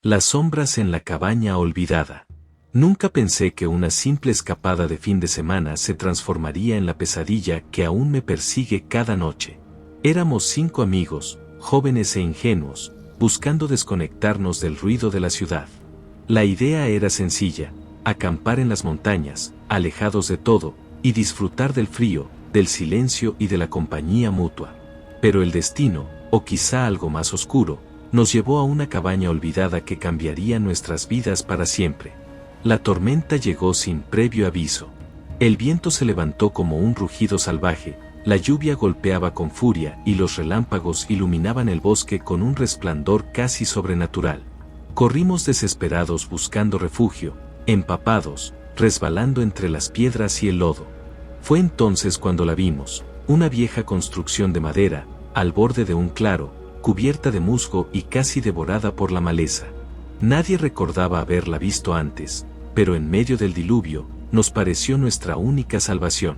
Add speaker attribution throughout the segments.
Speaker 1: Las sombras en la cabaña olvidada. Nunca pensé que una simple escapada de fin de semana se transformaría en la pesadilla que aún me persigue cada noche. Éramos 5 amigos, jóvenes e ingenuos, buscando desconectarnos del ruido de la ciudad. La idea era sencilla: acampar en las montañas, alejados de todo, y disfrutar del frío, del silencio y de la compañía mutua. Pero el destino, o quizá algo más oscuro, nos llevó a una cabaña olvidada que cambiaría nuestras vidas para siempre. La tormenta llegó sin previo aviso. El viento se levantó como un rugido salvaje, la lluvia golpeaba con furia y los relámpagos iluminaban el bosque con un resplandor casi sobrenatural. Corrimos desesperados buscando refugio, empapados, resbalando entre las piedras y el lodo. Fue entonces cuando la vimos, una vieja construcción de madera, al borde de un claro, cubierta de musgo y casi devorada por la maleza. Nadie recordaba haberla visto antes, pero en medio del diluvio, nos pareció nuestra única salvación.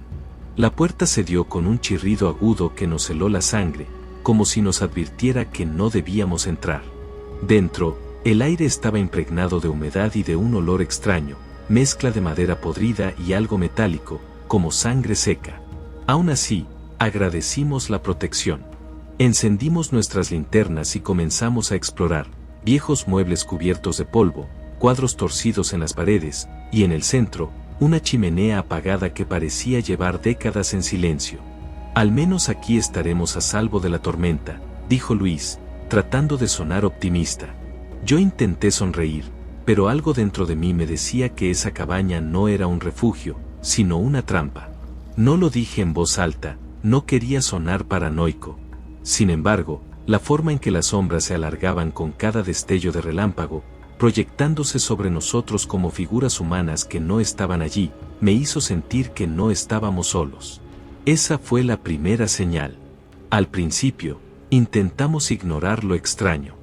Speaker 1: La puerta cedió con un chirrido agudo que nos heló la sangre, como si nos advirtiera que no debíamos entrar. Dentro, el aire estaba impregnado de humedad y de un olor extraño, mezcla de madera podrida y algo metálico, como sangre seca. Aún así, agradecimos la protección. Encendimos nuestras linternas y comenzamos a explorar: viejos muebles cubiertos de polvo, cuadros torcidos en las paredes, y en el centro, una chimenea apagada que parecía llevar décadas en silencio. Al menos aquí estaremos a salvo de la tormenta, dijo Luis, tratando de sonar optimista. Yo intenté sonreír, pero algo dentro de mí me decía que esa cabaña no era un refugio, sino una trampa. No lo dije en voz alta, no quería sonar paranoico. Sin embargo, la forma en que las sombras se alargaban con cada destello de relámpago, proyectándose sobre nosotros como figuras humanas que no estaban allí, me hizo sentir que no estábamos solos. Esa fue la primera señal. Al principio, intentamos ignorar lo extraño.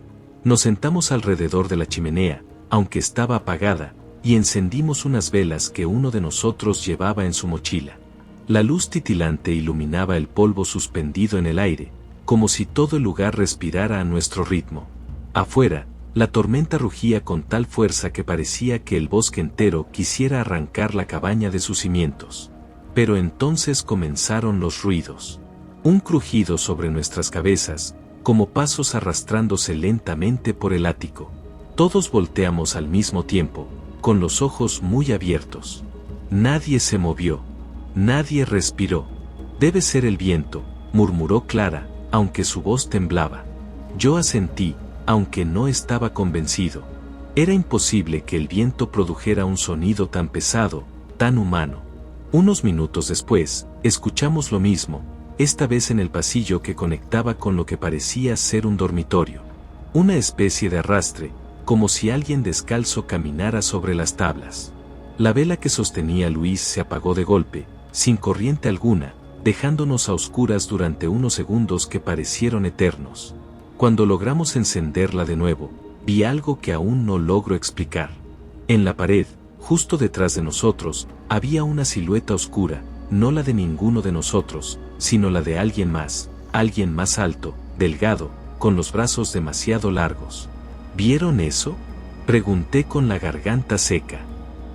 Speaker 1: Nos sentamos alrededor de la chimenea, aunque estaba apagada, y encendimos unas velas que uno de nosotros llevaba en su mochila. La luz titilante iluminaba el polvo suspendido en el aire, como si todo el lugar respirara a nuestro ritmo. Afuera, la tormenta rugía con tal fuerza que parecía que el bosque entero quisiera arrancar la cabaña de sus cimientos. Pero entonces comenzaron los ruidos. Un crujido sobre nuestras cabezas, como pasos arrastrándose lentamente por el ático. Todos volteamos al mismo tiempo, con los ojos muy abiertos. Nadie se movió. Nadie respiró. «Debe ser el viento», murmuró Clara, aunque su voz temblaba. Yo asentí, aunque no estaba convencido. Era imposible que el viento produjera un sonido tan pesado, tan humano. Unos minutos después, escuchamos lo mismo, esta vez en el pasillo que conectaba con lo que parecía ser un dormitorio. Una especie de arrastre, como si alguien descalzo caminara sobre las tablas. La vela que sostenía Luis se apagó de golpe, sin corriente alguna, dejándonos a oscuras durante unos segundos que parecieron eternos. Cuando logramos encenderla de nuevo, vi algo que aún no logro explicar. En la pared, justo detrás de nosotros, había una silueta oscura, no la de ninguno de nosotros, sino la de alguien más alto, delgado, con los brazos demasiado largos. ¿Vieron eso?, pregunté con la garganta seca.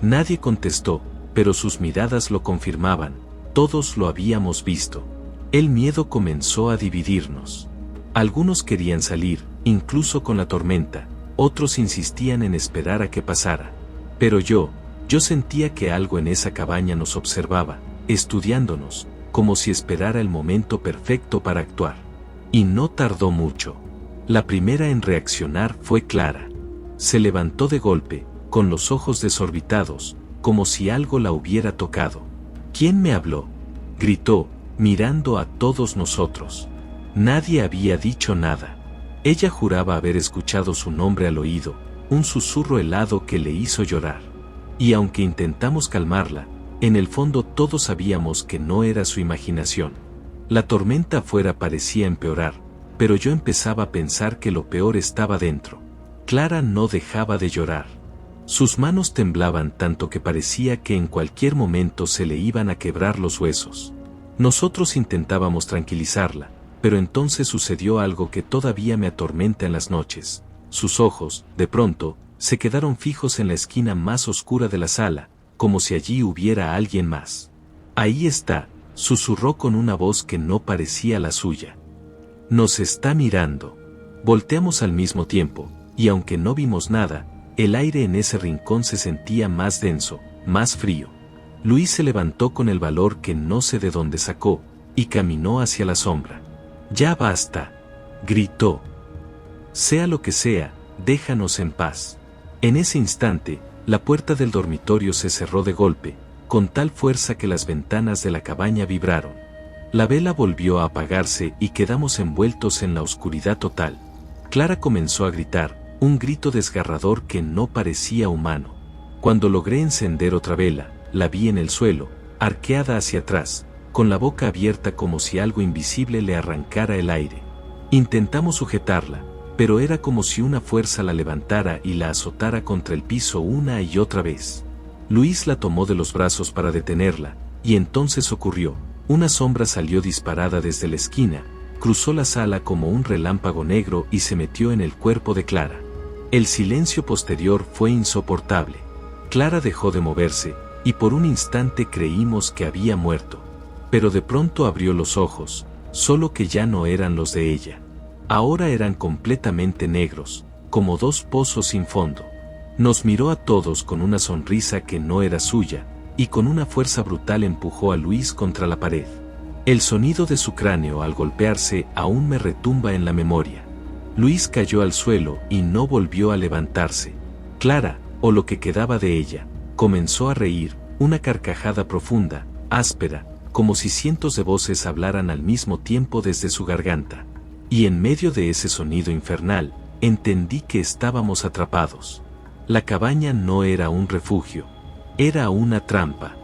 Speaker 1: Nadie contestó, pero sus miradas lo confirmaban. Todos lo habíamos visto. El miedo comenzó a dividirnos. Algunos querían salir, incluso con la tormenta, otros insistían en esperar a que pasara. Pero yo sentía que algo en esa cabaña nos observaba, estudiándonos, como si esperara el momento perfecto para actuar. Y no tardó mucho. La primera en reaccionar fue Clara. Se levantó de golpe, con los ojos desorbitados, como si algo la hubiera tocado. «¿Quién me habló?», gritó, mirando a todos nosotros. Nadie había dicho nada. Ella juraba haber escuchado su nombre al oído, un susurro helado que le hizo llorar. Y aunque intentamos calmarla, en el fondo todos sabíamos que no era su imaginación. La tormenta afuera parecía empeorar, pero yo empezaba a pensar que lo peor estaba dentro. Clara no dejaba de llorar. Sus manos temblaban tanto que parecía que en cualquier momento se le iban a quebrar los huesos. Nosotros intentábamos tranquilizarla, pero entonces sucedió algo que todavía me atormenta en las noches. Sus ojos, de pronto, se quedaron fijos en la esquina más oscura de la sala, como si allí hubiera alguien más. Ahí está, susurró con una voz que no parecía la suya. Nos está mirando. Volteamos al mismo tiempo, y aunque no vimos nada, el aire en ese rincón se sentía más denso, más frío. Luis se levantó con el valor que no sé de dónde sacó, y caminó hacia la sombra. «Ya basta», gritó. «Sea lo que sea, déjanos en paz». En ese instante, la puerta del dormitorio se cerró de golpe, con tal fuerza que las ventanas de la cabaña vibraron. La vela volvió a apagarse y quedamos envueltos en la oscuridad total. Clara comenzó a gritar, un grito desgarrador que no parecía humano. Cuando logré encender otra vela, la vi en el suelo, arqueada hacia atrás, con la boca abierta como si algo invisible le arrancara el aire. Intentamos sujetarla, pero era como si una fuerza la levantara y la azotara contra el piso una y otra vez. Luis la tomó de los brazos para detenerla, y entonces ocurrió. Una sombra salió disparada desde la esquina, cruzó la sala como un relámpago negro y se metió en el cuerpo de Clara. El silencio posterior fue insoportable. Clara dejó de moverse, y por un instante creímos que había muerto. Pero de pronto abrió los ojos, solo que ya no eran los de ella. Ahora eran completamente negros, como dos pozos sin fondo. Nos miró a todos con una sonrisa que no era suya, y con una fuerza brutal empujó a Luis contra la pared. El sonido de su cráneo al golpearse aún me retumba en la memoria. Luis cayó al suelo y no volvió a levantarse. Clara, o lo que quedaba de ella, comenzó a reír, una carcajada profunda, áspera, como si cientos de voces hablaran al mismo tiempo desde su garganta. Y en medio de ese sonido infernal, entendí que estábamos atrapados. La cabaña no era un refugio, era una trampa.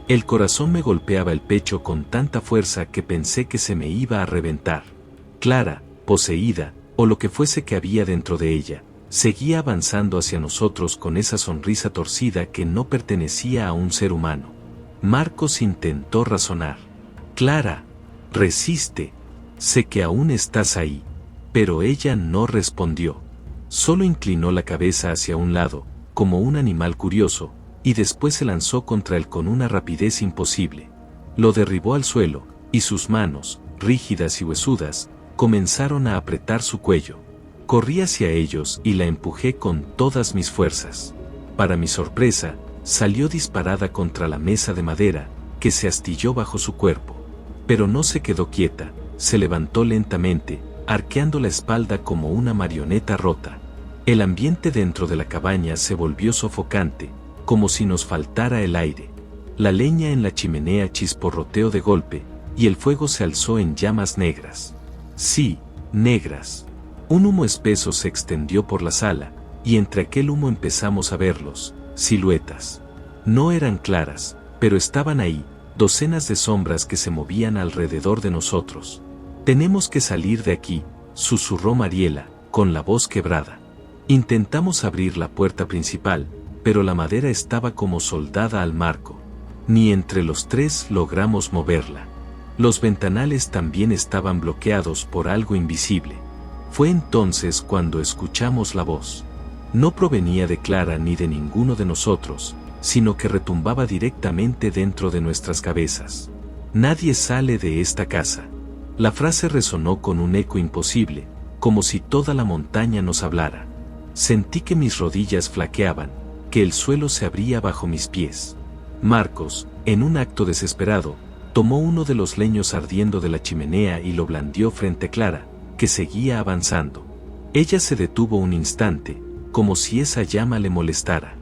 Speaker 1: El corazón me golpeaba el pecho con tanta fuerza que pensé que se me iba a reventar. Clara, poseída, o lo que fuese que había dentro de ella, seguía avanzando hacia nosotros con esa sonrisa torcida que no pertenecía a un ser humano. Marcos intentó razonar. «Clara, resiste. Sé que aún estás ahí». Pero ella no respondió. Solo inclinó la cabeza hacia un lado, como un animal curioso, y después se lanzó contra él con una rapidez imposible. Lo derribó al suelo, y sus manos, rígidas y huesudas, comenzaron a apretar su cuello. Corrí hacia ellos y la empujé con todas mis fuerzas. Para mi sorpresa, salió disparada contra la mesa de madera, que se astilló bajo su cuerpo. Pero no se quedó quieta, se levantó lentamente, arqueando la espalda como una marioneta rota. El ambiente dentro de la cabaña se volvió sofocante, como si nos faltara el aire. La leña en la chimenea chisporroteó de golpe, y el fuego se alzó en llamas negras. Sí, negras. Un humo espeso se extendió por la sala, y entre aquel humo empezamos a verlos, siluetas. No eran claras, pero estaban ahí, docenas de sombras que se movían alrededor de nosotros. «Tenemos que salir de aquí», susurró Mariela, con la voz quebrada. Intentamos abrir la puerta principal, pero la madera estaba como soldada al marco. Ni entre los tres logramos moverla. Los ventanales también estaban bloqueados por algo invisible. Fue entonces cuando escuchamos la voz. No provenía de Clara ni de ninguno de nosotros, sino que retumbaba directamente dentro de nuestras cabezas. «Nadie sale de esta casa». La frase resonó con un eco imposible, como si toda la montaña nos hablara. Sentí que mis rodillas flaqueaban, que el suelo se abría bajo mis pies. Marcos, en un acto desesperado, tomó uno de los leños ardiendo de la chimenea y lo blandió frente a Clara, que seguía avanzando. Ella se detuvo un instante, como si esa llama le molestara.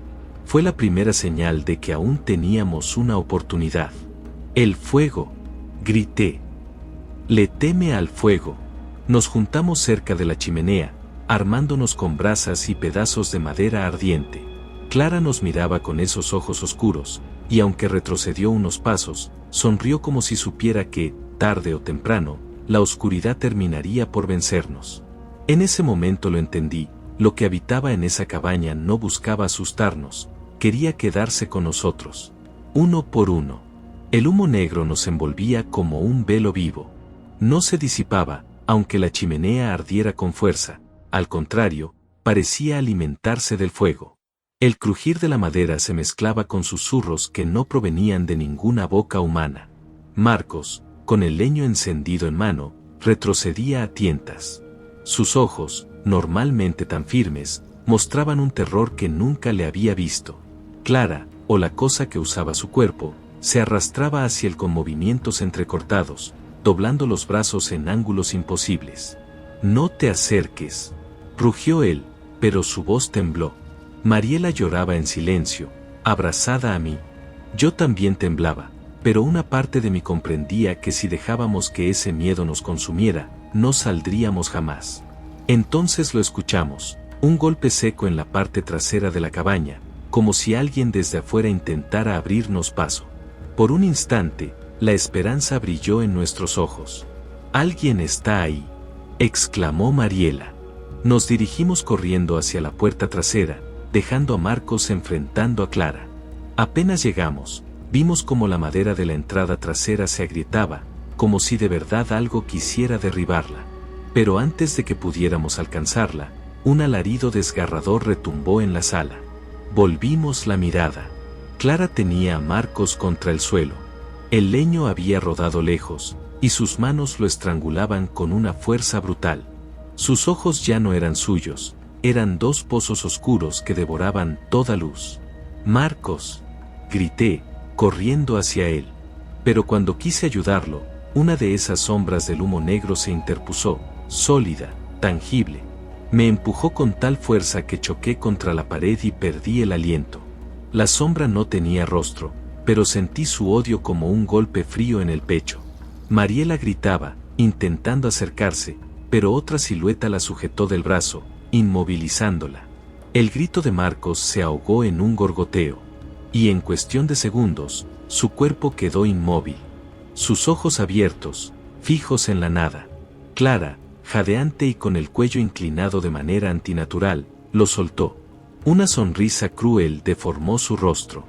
Speaker 1: Fue la primera señal de que aún teníamos una oportunidad. «El fuego», grité. «Le teme al fuego». Nos juntamos cerca de la chimenea, armándonos con brasas y pedazos de madera ardiente. Clara nos miraba con esos ojos oscuros, y aunque retrocedió unos pasos, sonrió como si supiera que, tarde o temprano, la oscuridad terminaría por vencernos. En ese momento lo entendí, lo que habitaba en esa cabaña no buscaba asustarnos, quería quedarse con nosotros. Uno por uno. El humo negro nos envolvía como un velo vivo. No se disipaba, aunque la chimenea ardiera con fuerza, al contrario, parecía alimentarse del fuego. El crujir de la madera se mezclaba con susurros que no provenían de ninguna boca humana. Marcos, con el leño encendido en mano, retrocedía a tientas. Sus ojos, normalmente tan firmes, mostraban un terror que nunca le había visto. Clara, o la cosa que usaba su cuerpo, se arrastraba hacia él con movimientos entrecortados, doblando los brazos en ángulos imposibles. «No te acerques», rugió él, pero su voz tembló. Mariela lloraba en silencio, abrazada a mí. Yo también temblaba, pero una parte de mí comprendía que si dejábamos que ese miedo nos consumiera, no saldríamos jamás. Entonces lo escuchamos, un golpe seco en la parte trasera de la cabaña, como si alguien desde afuera intentara abrirnos paso. Por un instante, la esperanza brilló en nuestros ojos. «Alguien está ahí», exclamó Mariela. Nos dirigimos corriendo hacia la puerta trasera, dejando a Marcos enfrentando a Clara. Apenas llegamos, vimos como la madera de la entrada trasera se agrietaba, como si de verdad algo quisiera derribarla. Pero antes de que pudiéramos alcanzarla, un alarido desgarrador retumbó en la sala. Volvimos la mirada. Clara tenía a Marcos contra el suelo. El leño había rodado lejos, y sus manos lo estrangulaban con una fuerza brutal. Sus ojos ya no eran suyos, eran dos pozos oscuros que devoraban toda luz. «Marcos», grité, corriendo hacia él. Pero cuando quise ayudarlo, una de esas sombras del humo negro se interpuso, sólida, tangible. Me empujó con tal fuerza que choqué contra la pared y perdí el aliento. La sombra no tenía rostro, pero sentí su odio como un golpe frío en el pecho. Mariela gritaba, intentando acercarse, pero otra silueta la sujetó del brazo, inmovilizándola. El grito de Marcos se ahogó en un gorgoteo, y en cuestión de segundos, su cuerpo quedó inmóvil. Sus ojos abiertos, fijos en la nada. Clara, jadeante y con el cuello inclinado de manera antinatural, lo soltó. Una sonrisa cruel deformó su rostro.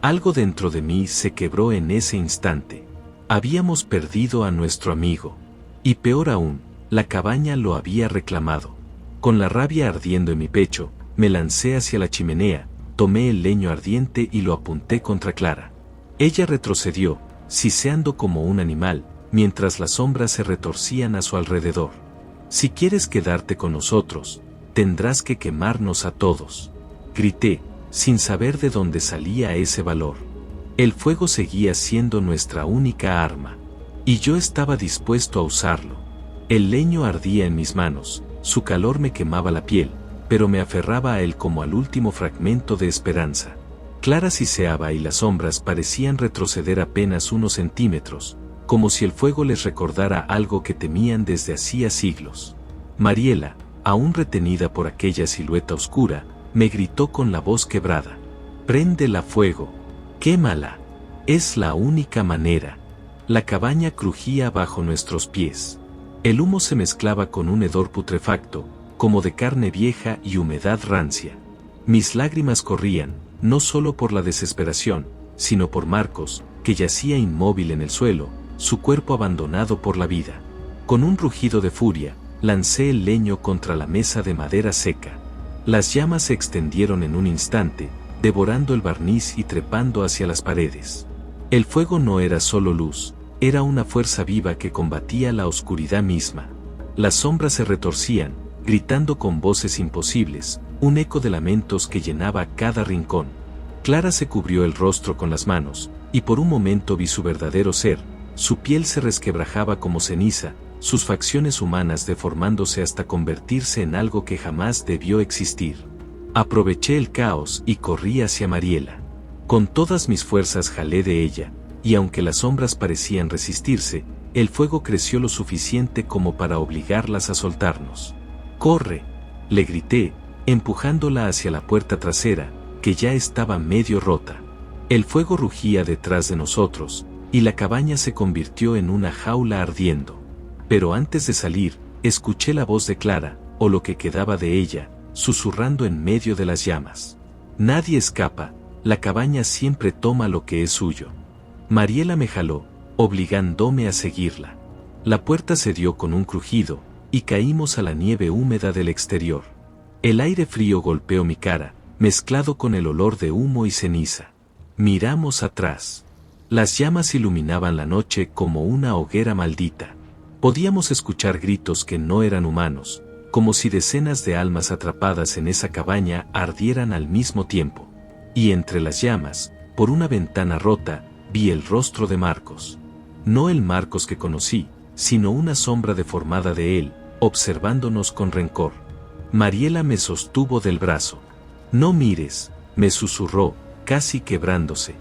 Speaker 1: Algo dentro de mí se quebró en ese instante. Habíamos perdido a nuestro amigo. Y peor aún, la cabaña lo había reclamado. Con la rabia ardiendo en mi pecho, me lancé hacia la chimenea, tomé el leño ardiente y lo apunté contra Clara. Ella retrocedió, siseando como un animal, mientras las sombras se retorcían a su alrededor. «Si quieres quedarte con nosotros, tendrás que quemarnos a todos», grité, sin saber de dónde salía ese valor. El fuego seguía siendo nuestra única arma, y yo estaba dispuesto a usarlo. El leño ardía en mis manos, su calor me quemaba la piel, pero me aferraba a él como al último fragmento de esperanza. Clara siseaba y las sombras parecían retroceder apenas unos centímetros, como si el fuego les recordara algo que temían desde hacía siglos. Mariela, aún retenida por aquella silueta oscura, me gritó con la voz quebrada: «Préndela fuego, quémala, es la única manera». La cabaña crujía bajo nuestros pies. El humo se mezclaba con un hedor putrefacto, como de carne vieja y humedad rancia. Mis lágrimas corrían, no solo por la desesperación, sino por Marcos, que yacía inmóvil en el suelo, su cuerpo abandonado por la vida. Con un rugido de furia, lancé el leño contra la mesa de madera seca. Las llamas se extendieron en un instante, devorando el barniz y trepando hacia las paredes. El fuego no era solo luz, era una fuerza viva que combatía la oscuridad misma. Las sombras se retorcían, gritando con voces imposibles, un eco de lamentos que llenaba cada rincón. Clara se cubrió el rostro con las manos, y por un momento vi su verdadero ser. Su piel se resquebrajaba como ceniza, sus facciones humanas deformándose hasta convertirse en algo que jamás debió existir. Aproveché el caos y corrí hacia Mariela. Con todas mis fuerzas jalé de ella, y aunque las sombras parecían resistirse, el fuego creció lo suficiente como para obligarlas a soltarnos. «¡Corre!», le grité, empujándola hacia la puerta trasera, que ya estaba medio rota. El fuego rugía detrás de nosotros, y la cabaña se convirtió en una jaula ardiendo. Pero antes de salir, escuché la voz de Clara, o lo que quedaba de ella, susurrando en medio de las llamas. «Nadie escapa, la cabaña siempre toma lo que es suyo». Mariela me jaló, obligándome a seguirla. La puerta cedió con un crujido, y caímos a la nieve húmeda del exterior. El aire frío golpeó mi cara, mezclado con el olor de humo y ceniza. Miramos atrás. Las llamas iluminaban la noche como una hoguera maldita. Podíamos escuchar gritos que no eran humanos, como si decenas de almas atrapadas en esa cabaña ardieran al mismo tiempo. Y entre las llamas, por una ventana rota, vi el rostro de Marcos. No el Marcos que conocí, sino una sombra deformada de él, observándonos con rencor. Mariela me sostuvo del brazo. «No mires», me susurró, casi quebrándose.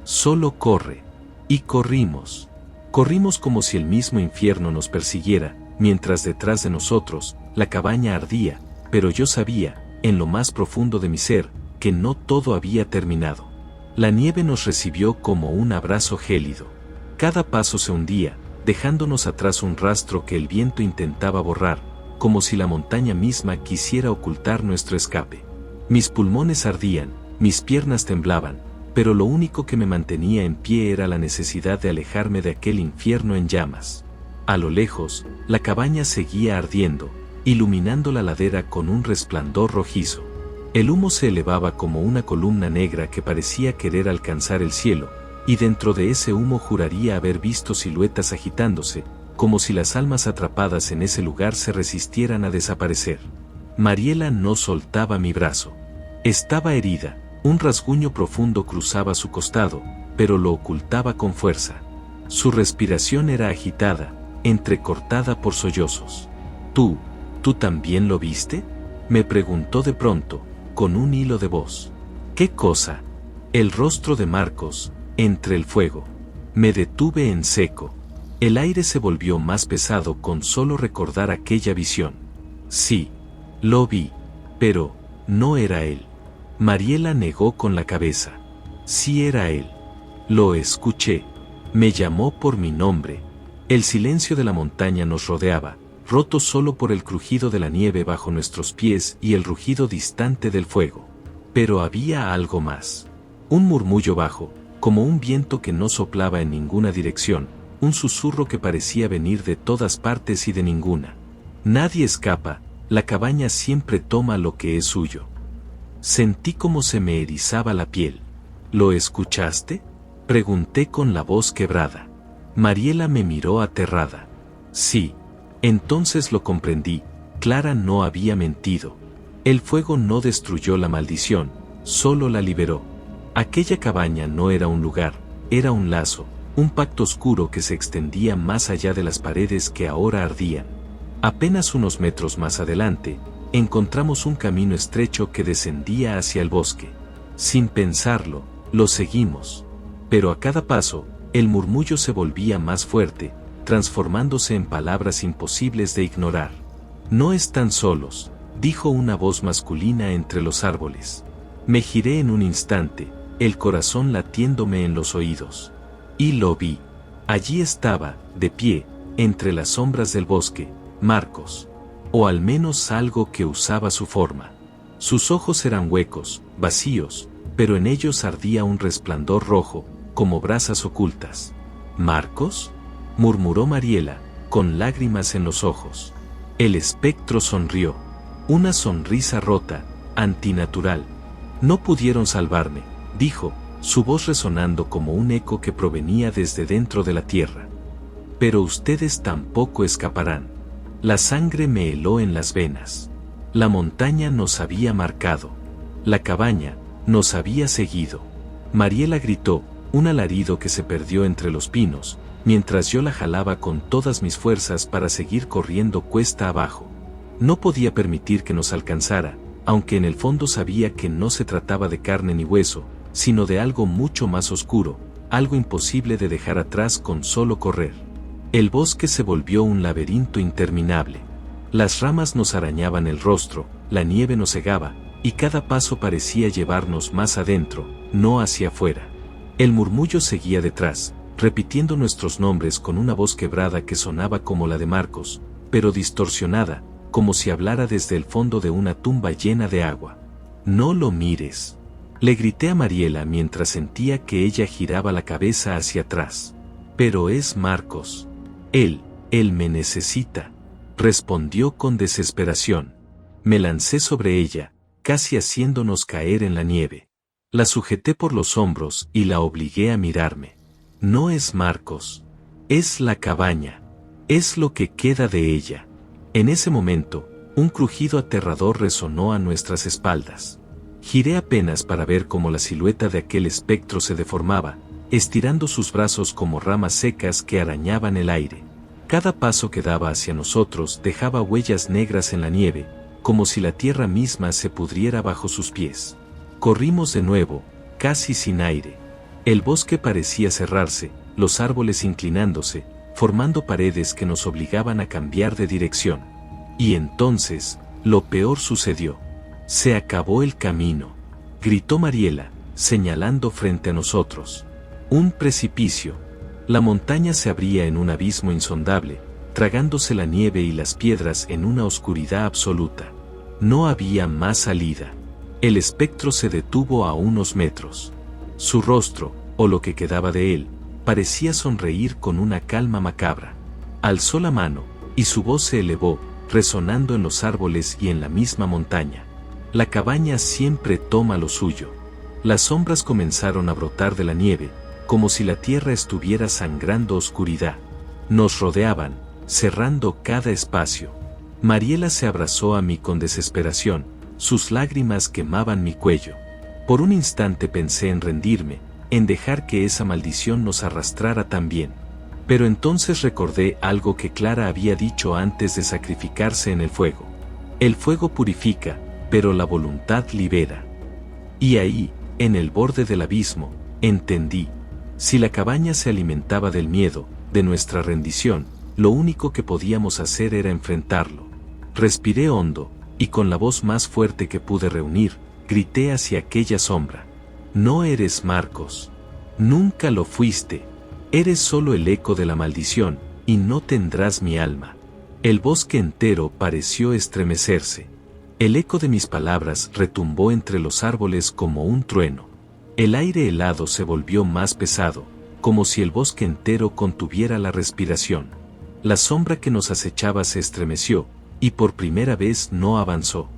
Speaker 1: «Solo corre». Y corrimos. Corrimos como si el mismo infierno nos persiguiera, mientras detrás de nosotros, la cabaña ardía, pero yo sabía, en lo más profundo de mi ser, que no todo había terminado. La nieve nos recibió como un abrazo gélido. Cada paso se hundía, dejándonos atrás un rastro que el viento intentaba borrar, como si la montaña misma quisiera ocultar nuestro escape. Mis pulmones ardían, mis piernas temblaban, pero lo único que me mantenía en pie era la necesidad de alejarme de aquel infierno en llamas. A lo lejos, la cabaña seguía ardiendo, iluminando la ladera con un resplandor rojizo. El humo se elevaba como una columna negra que parecía querer alcanzar el cielo, y dentro de ese humo juraría haber visto siluetas agitándose, como si las almas atrapadas en ese lugar se resistieran a desaparecer. Mariela no soltaba mi brazo. Estaba herida, un rasguño profundo cruzaba su costado, pero lo ocultaba con fuerza. Su respiración era agitada, entrecortada por sollozos. ¿Tú también lo viste?», me preguntó de pronto, con un hilo de voz. «¿Qué cosa?». «El rostro de Marcos, entre el fuego». Me detuve en seco. El aire se volvió más pesado con solo recordar aquella visión. «Sí, lo vi, pero no era él». Mariela negó con la cabeza. «Sí era él. Lo escuché. Me llamó por mi nombre». El silencio de la montaña nos rodeaba, roto solo por el crujido de la nieve bajo nuestros pies y el rugido distante del fuego. Pero había algo más. Un murmullo bajo, como un viento que no soplaba en ninguna dirección, un susurro que parecía venir de todas partes y de ninguna. «Nadie escapa, la cabaña siempre toma lo que es suyo». Sentí como se me erizaba la piel. «¿Lo escuchaste?», pregunté con la voz quebrada. Mariela me miró aterrada. «Sí». Entonces lo comprendí, Clara no había mentido. El fuego no destruyó la maldición, solo la liberó. Aquella cabaña no era un lugar, era un lazo, un pacto oscuro que se extendía más allá de las paredes que ahora ardían. Apenas unos metros más adelante, encontramos un camino estrecho que descendía hacia el bosque. Sin pensarlo, lo seguimos. Pero a cada paso, el murmullo se volvía más fuerte, transformándose en palabras imposibles de ignorar. «No están solos», dijo una voz masculina entre los árboles. Me giré en un instante, el corazón latiéndome en los oídos. Y lo vi. Allí estaba, de pie, entre las sombras del bosque, Marcos. O al menos algo que usaba su forma. Sus ojos eran huecos, vacíos, pero en ellos ardía un resplandor rojo, como brasas ocultas. «¿Marcos?», murmuró Mariela, con lágrimas en los ojos. El espectro sonrió. Una sonrisa rota, antinatural. «No pudieron salvarme», dijo, su voz resonando como un eco que provenía desde dentro de la tierra. «Pero ustedes tampoco escaparán». La sangre me heló en las venas. La montaña nos había marcado. La cabaña nos había seguido. Mariela gritó, un alarido que se perdió entre los pinos, mientras yo la jalaba con todas mis fuerzas para seguir corriendo cuesta abajo. No podía permitir que nos alcanzara, aunque en el fondo sabía que no se trataba de carne ni hueso, sino de algo mucho más oscuro, algo imposible de dejar atrás con solo correr. El bosque se volvió un laberinto interminable. Las ramas nos arañaban el rostro, la nieve nos cegaba, y cada paso parecía llevarnos más adentro, no hacia afuera. El murmullo seguía detrás, repitiendo nuestros nombres con una voz quebrada que sonaba como la de Marcos, pero distorsionada, como si hablara desde el fondo de una tumba llena de agua. «No lo mires», le grité a Mariela mientras sentía que ella giraba la cabeza hacia atrás. «Pero es Marcos. Él me necesita», respondió con desesperación. Me lancé sobre ella, casi haciéndonos caer en la nieve. La sujeté por los hombros y la obligué a mirarme. No es Marcos. Es la cabaña. Es lo que queda de ella. En ese momento, un crujido aterrador resonó a nuestras espaldas. Giré apenas para ver cómo la silueta de aquel espectro se deformaba, estirando sus brazos como ramas secas que arañaban el aire. Cada paso que daba hacia nosotros dejaba huellas negras en la nieve, como si la tierra misma se pudriera bajo sus pies. Corrimos de nuevo, casi sin aire. El bosque parecía cerrarse, los árboles inclinándose, formando paredes que nos obligaban a cambiar de dirección. Y entonces, lo peor sucedió. Se acabó el camino, gritó Mariela, señalando frente a nosotros. Un precipicio. La montaña se abría en un abismo insondable, tragándose la nieve y las piedras en una oscuridad absoluta. No había más salida. El espectro se detuvo a unos metros. Su rostro, o lo que quedaba de él, parecía sonreír con una calma macabra. Alzó la mano, y su voz se elevó, resonando en los árboles y en la misma montaña. La cabaña siempre toma lo suyo. Las sombras comenzaron a brotar de la nieve, como si la tierra estuviera sangrando oscuridad. Nos rodeaban, cerrando cada espacio. Mariela se abrazó a mí con desesperación, sus lágrimas quemaban mi cuello. Por un instante pensé en rendirme, en dejar que esa maldición nos arrastrara también. Pero entonces recordé algo que Clara había dicho antes de sacrificarse en el fuego. El fuego purifica, pero la voluntad libera. Y ahí, en el borde del abismo, entendí. Si la cabaña se alimentaba del miedo, de nuestra rendición, lo único que podíamos hacer era enfrentarlo. Respiré hondo, y con la voz más fuerte que pude reunir, grité hacia aquella sombra. No eres Marcos. Nunca lo fuiste. Eres solo el eco de la maldición, y no tendrás mi alma. El bosque entero pareció estremecerse. El eco de mis palabras retumbó entre los árboles como un trueno. El aire helado se volvió más pesado, como si el bosque entero contuviera la respiración. La sombra que nos acechaba se estremeció, y por primera vez no avanzó.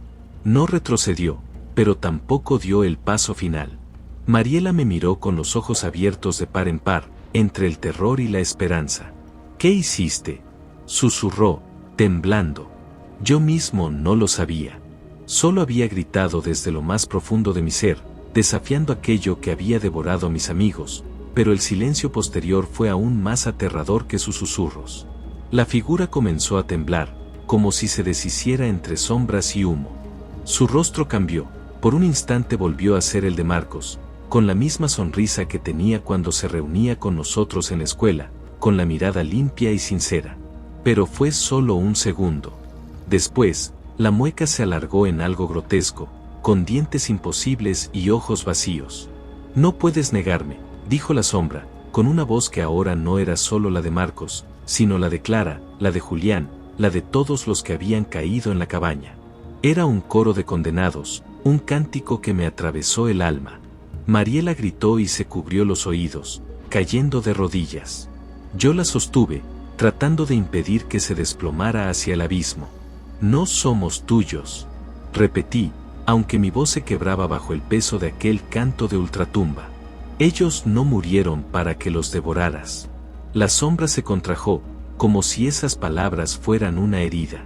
Speaker 1: No retrocedió, pero tampoco dio el paso final. Mariela me miró con los ojos abiertos de par en par, entre el terror y la esperanza. ¿Qué hiciste?, susurró, temblando. Yo mismo no lo sabía. Solo había gritado desde lo más profundo de mi ser, desafiando aquello que había devorado a mis amigos, pero el silencio posterior fue aún más aterrador que sus susurros. La figura comenzó a temblar, como si se deshiciera entre sombras y humo. Su rostro cambió, por un instante volvió a ser el de Marcos, con la misma sonrisa que tenía cuando se reunía con nosotros en la escuela, con la mirada limpia y sincera. Pero fue solo un segundo. Después, la mueca se alargó en algo grotesco, con dientes imposibles y ojos vacíos. No puedes negarme, dijo la sombra, con una voz que ahora no era solo la de Marcos, sino la de Clara, la de Julián, la de todos los que habían caído en la cabaña. Era un coro de condenados, un cántico que me atravesó el alma. Mariela gritó y se cubrió los oídos, cayendo de rodillas. Yo la sostuve, tratando de impedir que se desplomara hacia el abismo. No somos tuyos, repetí, aunque mi voz se quebraba bajo el peso de aquel canto de ultratumba. Ellos no murieron para que los devoraras. La sombra se contrajo, como si esas palabras fueran una herida.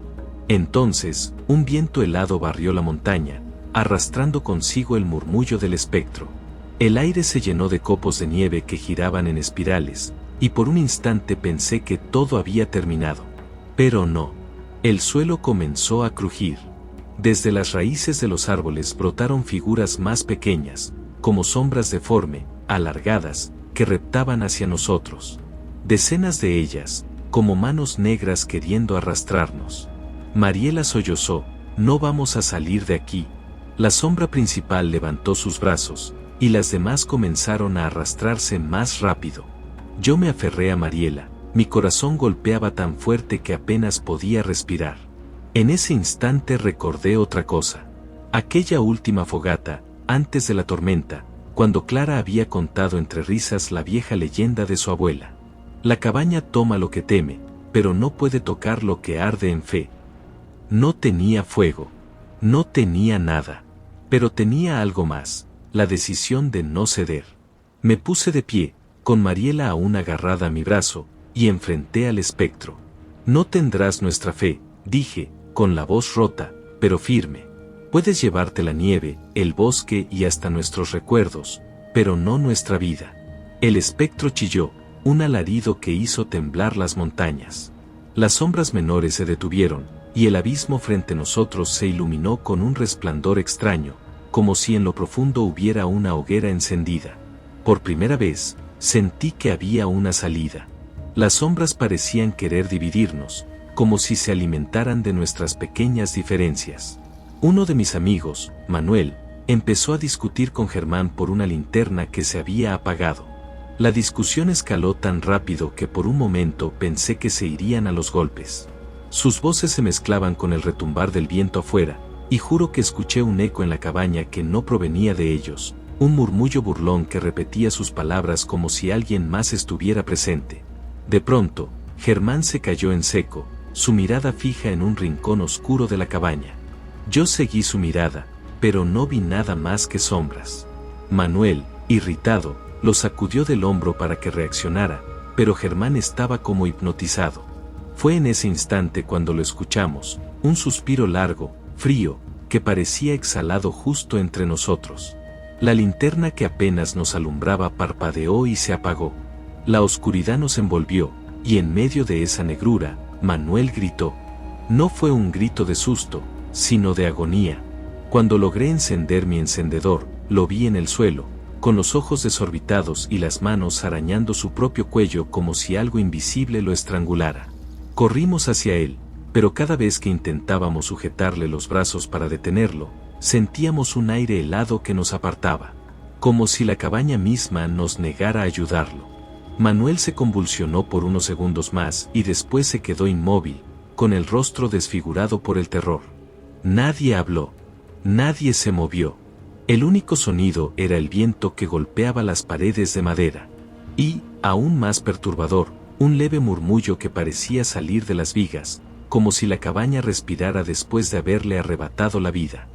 Speaker 1: Entonces, un viento helado barrió la montaña, arrastrando consigo el murmullo del espectro. El aire se llenó de copos de nieve que giraban en espirales, y por un instante pensé que todo había terminado. Pero no. El suelo comenzó a crujir. Desde las raíces de los árboles brotaron figuras más pequeñas, como sombras deforme, alargadas, que reptaban hacia nosotros. Decenas de ellas, como manos negras queriendo arrastrarnos. Mariela sollozó, no vamos a salir de aquí. La sombra principal levantó sus brazos, y las demás comenzaron a arrastrarse más rápido. Yo me aferré a Mariela, mi corazón golpeaba tan fuerte que apenas podía respirar. En ese instante recordé otra cosa. Aquella última fogata, antes de la tormenta, cuando Clara había contado entre risas la vieja leyenda de su abuela. La cabaña toma lo que teme, pero no puede tocar lo que arde en fe. No tenía fuego. No tenía nada. Pero tenía algo más, la decisión de no ceder. Me puse de pie, con Mariela aún agarrada a mi brazo, y enfrenté al espectro. No tendrás nuestra fe, dije, con la voz rota, pero firme. Puedes llevarte la nieve, el bosque y hasta nuestros recuerdos, pero no nuestra vida. El espectro chilló, un alarido que hizo temblar las montañas. Las sombras menores se detuvieron, y el abismo frente a nosotros se iluminó con un resplandor extraño, como si en lo profundo hubiera una hoguera encendida. Por primera vez, sentí que había una salida. Las sombras parecían querer dividirnos, como si se alimentaran de nuestras pequeñas diferencias. Uno de mis amigos, Manuel, empezó a discutir con Germán por una linterna que se había apagado. La discusión escaló tan rápido que por un momento pensé que se irían a los golpes. Sus voces se mezclaban con el retumbar del viento afuera, y juro que escuché un eco en la cabaña que no provenía de ellos, un murmullo burlón que repetía sus palabras como si alguien más estuviera presente. De pronto, Germán se cayó en seco, su mirada fija en un rincón oscuro de la cabaña. Yo seguí su mirada, pero no vi nada más que sombras. Manuel, irritado, lo sacudió del hombro para que reaccionara, pero Germán estaba como hipnotizado. Fue en ese instante cuando lo escuchamos, un suspiro largo, frío, que parecía exhalado justo entre nosotros. La linterna que apenas nos alumbraba parpadeó y se apagó. La oscuridad nos envolvió, y en medio de esa negrura, Manuel gritó. No fue un grito de susto, sino de agonía. Cuando logré encender mi encendedor, lo vi en el suelo, con los ojos desorbitados y las manos arañando su propio cuello como si algo invisible lo estrangulara. Corrimos hacia él, pero cada vez que intentábamos sujetarle los brazos para detenerlo, sentíamos un aire helado que nos apartaba, como si la cabaña misma nos negara a ayudarlo. Manuel se convulsionó por unos segundos más y después se quedó inmóvil, con el rostro desfigurado por el terror. Nadie habló. Nadie se movió. El único sonido era el viento que golpeaba las paredes de madera. Y, aún más perturbador, un leve murmullo que parecía salir de las vigas, como si la cabaña respirara después de haberle arrebatado la vida.